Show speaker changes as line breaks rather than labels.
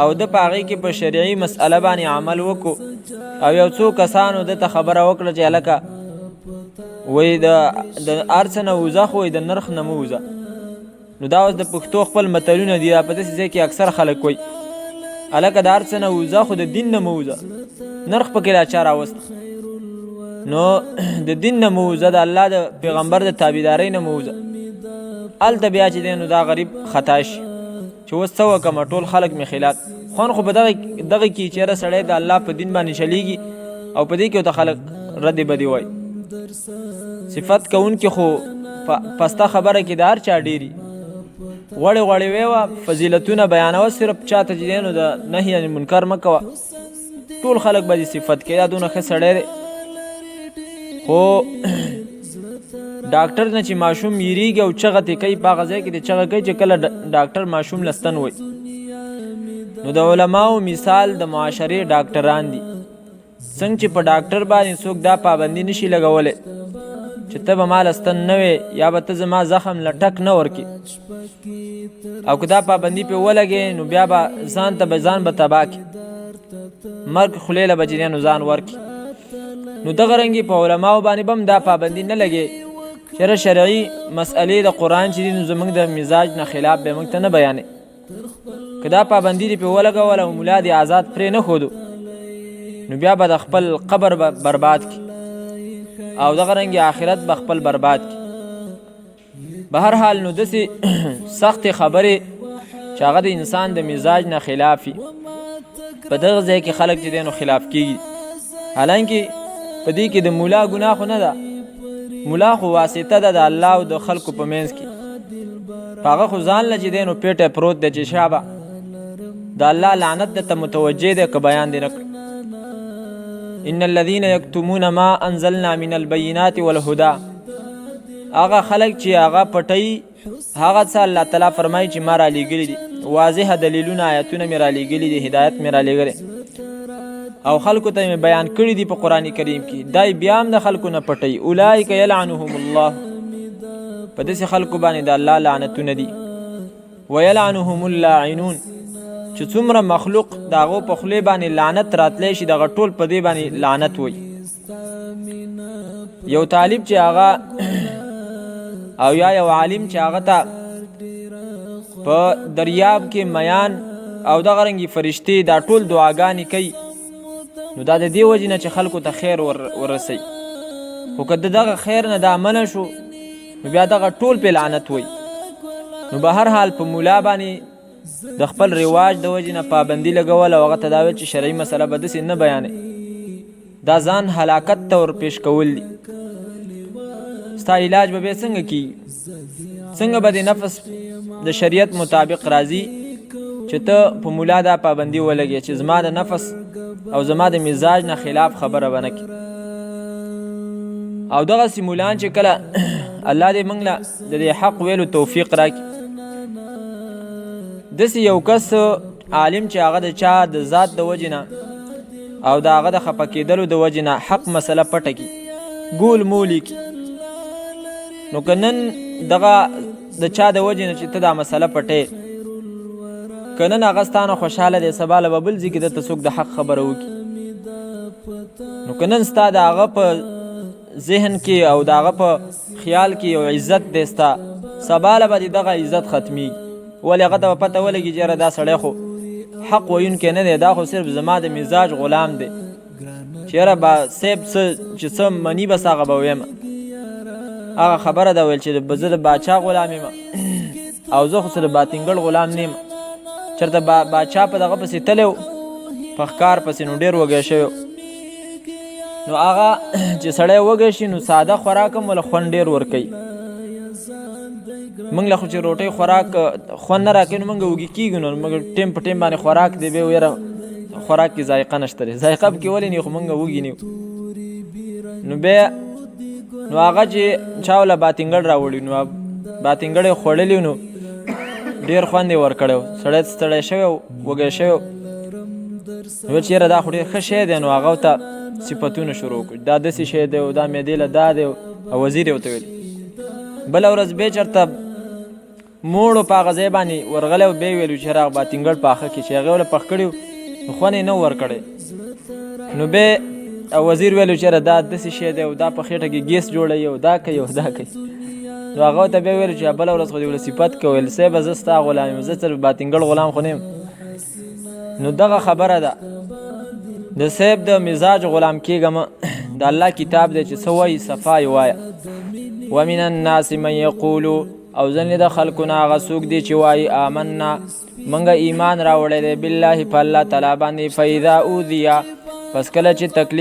او د پاغي کې په شرعي مسأله باندې عمل وکړو او یو څو کسانو د خبره وکړه چې الکه وای د ارسنه وزه خو د نرخ نه موزه. نو دا اوس د پښتو خپل متلونه دي په دې ځای کې اکثر خلک وای الکه د ارسنه وزه خو د دین نه موزه نرخ پکې لا چاره وست. نو د دین نه موزه د الله د پیغمبر د تابعداري نه موزه ال بیا چې دینو دا غریب خطا شي چې وسو کوم ټول خلک می خلاف خون خو په دغه کې چیرې سړی د الله په دین باندې چلیږي او په دې کې ته خلک رد بدی وای صفت کون کې خو پستا خبره کې دار چا ډیری وړي ویوا فضیلتونه بیانو صرف چاته دینو د نهی عن منکر مکوا ټول خلک به صفت کې دا دونه خسړی خو ډاکټر نه چې ماشوم یریږي او چغته کوي په غځای کې د چغه کوي چې کله ډاکټر ماشوم لستن وای. نو د علماو مثال د معاشري ډاکټران دي څنګه چې په ډاکټر باندې څوک دا پابندي نشي لګولې چې ته به مال استن نه وي یا به ته زما زخم لټک نه ورکی او که دا پابندي په ولګي نو بیا به ځان ته به ځان به تباک مرګ خلیله بجریانو ځان ورکی. نو دغه رنګي په علماو باندې بم دا پابندي نه لګي شرعي مسئلې د قران چې زمونږ د مزاج نه خلاف به موږ ته نه بیانې کدا پابندي په ولګول او مولا دي آزاد پرې نه خودو نو بیا به د خپل قبر برباد کی او دغه رنګي آخرت به خپل برباد کی. به هر حال نو دسي سخت خبره چې هغه د انسان د مزاج نه خلافي په دغه ځای کې خلک چې دینو خلاف کیږي حالانکه په دې کې د مولا ګناه خو نه ده مولا خو واسطه ده د الله او د خلکو په منځ کې هغه خو ځان لږ دینو پیټه پروت د چې شابه د الله لعنت ته متوجه ده که بیان دی نک ان الذين يكتمون ما انزلنا من البينات والهدى هغه خلک چې هغه پټي هغه څه الله تعالی فرمایي چې ما را لېږلي دي واضح دلیلونه آیاتونه مې را لېږلي دي هدایت مې را لېږلي او خلکو ته بیان کړی دی په قران کریم کې دای بیا هم د خلکو نه پټي اولئک یلعنهم الله په دې خلکو باندې د الله لعنتونه دي ويلعنهم اللاعنون چې څومره مخلوق داغو په خلی باندې لعنت راتلی شي دغه ټول په دې باندې لعنت وي. یو طالب چې هغه او یا یو عالم چې هغه ته په دریاب کې میان او دغه رنګي فرشتي دا ټول دعاګانې کوي نو دا د دې وجې نه چې خلکو ته خیر ورسي خو که دغه خیر نه دا منع شو نو بیا دغه ټول په لعنت وي. نو به هر حال په مولا باندې د خپل رواج د وجې نه پابندي لګول او هغه ته دا ویل چې شرعي مسله به داسې نه بیانې دا ځان هلاکت ته ورپېښ کول دي. ستا علاج به بیا څنګه کیږي څنګه به د نفس د شریعت مطابق راځي چې ته په مولا دا پابندي ولګې چې زما د نفس او زما د مزاج نه خلاف خبره بنه کی. او دغه سیمولان چې کله الله دې موږ له د حق ویلو توفیق راکړي داسې یو کس عالم چې هغه د چا د ذات د وجې نه او د هغه د خفه کېدلو د وجې نه حق مسله پټه کړي ګول مولی کړي نو که نن دغه د چا د وجې نه چې ته دا مسله پټې که نن هغه ستانه خوشحاله دی سبا له به بل ځای کې درته څوک د حق خبره وکړي نو که نن ستا د هغه په ذهن کې او د هغه په خیال کې یو عزت دی ستا سبا له به دغه عزت ختمیږي ولې هغه ته به پته ولګي چې یاره دا سړی خو حق ویونکی نه دی دا خو صرف زما د مزاج غلام دی چې یاره به صیب چې څه مني بس هغه به ویم هغه خبره ده ویل چې زه د باچا غلام یم او زه خو سره باطنګړ غلام نه یم چېرته باچا په دغه پسې تلی و په ښکار پسې نو ډېر وږی شوی نو هغه چې سړی وږی شي نو ساده خوراک هم له خوند ډېر ورکوي موږ له خو چې روټۍ خوراک خوند نه راکوي نو موږ وږي کېږو نو موږ ټیم په ټیم باندې خوراک دی بیا ویره خوراک کې ذایقه نشته دی ذایقه پکې ولې نه خو موږ وږي نه نو بیا نو هغه چې چا وله باطنګړ راوړي نو باطنګړ یې خوړلي نو ډېر خوند یې ورکړی و سړی ستړی شوی و وږی شوی و نو چې یاره دا خو ډېر ښه شی دی نو هغه ورته صفتونه شروع کړي دا داسې شی دی او دا معدې له دا دی او وزیر یې ورته ویل بله ورځ بیا چېرته موړو په هغه ځای باندې ورغلی او بیا ویلو چې راغ باتینګړ پاخه کې چې هغې وله پخ کړي وو نو خوند یې نه ورکړی نو بیا وزیر ویلو چې دا داسې شی دی او دا په خېټه کې ګیس جوړوي او دا کوي او دا کوي نو هغه ورته بیا ویلو چې بله ورځ خو دې ورله صفت کوي ویل صاحبه زه ستا غلام یم زه تر باتینګړ غلام خو نه یم نو دغه خبره ده د صاحب د مزاج غلام کېږم د الله کتاب دی چې څه وایي صفا یې وایه ومن الناس من یقولو او ځینې د خلکو نه هغه څوک دی چې وایي آمنا موږ ایمان راوړی دی بالله په الله تعالی باندې فاذا اوذیه پس کله چې تکلیف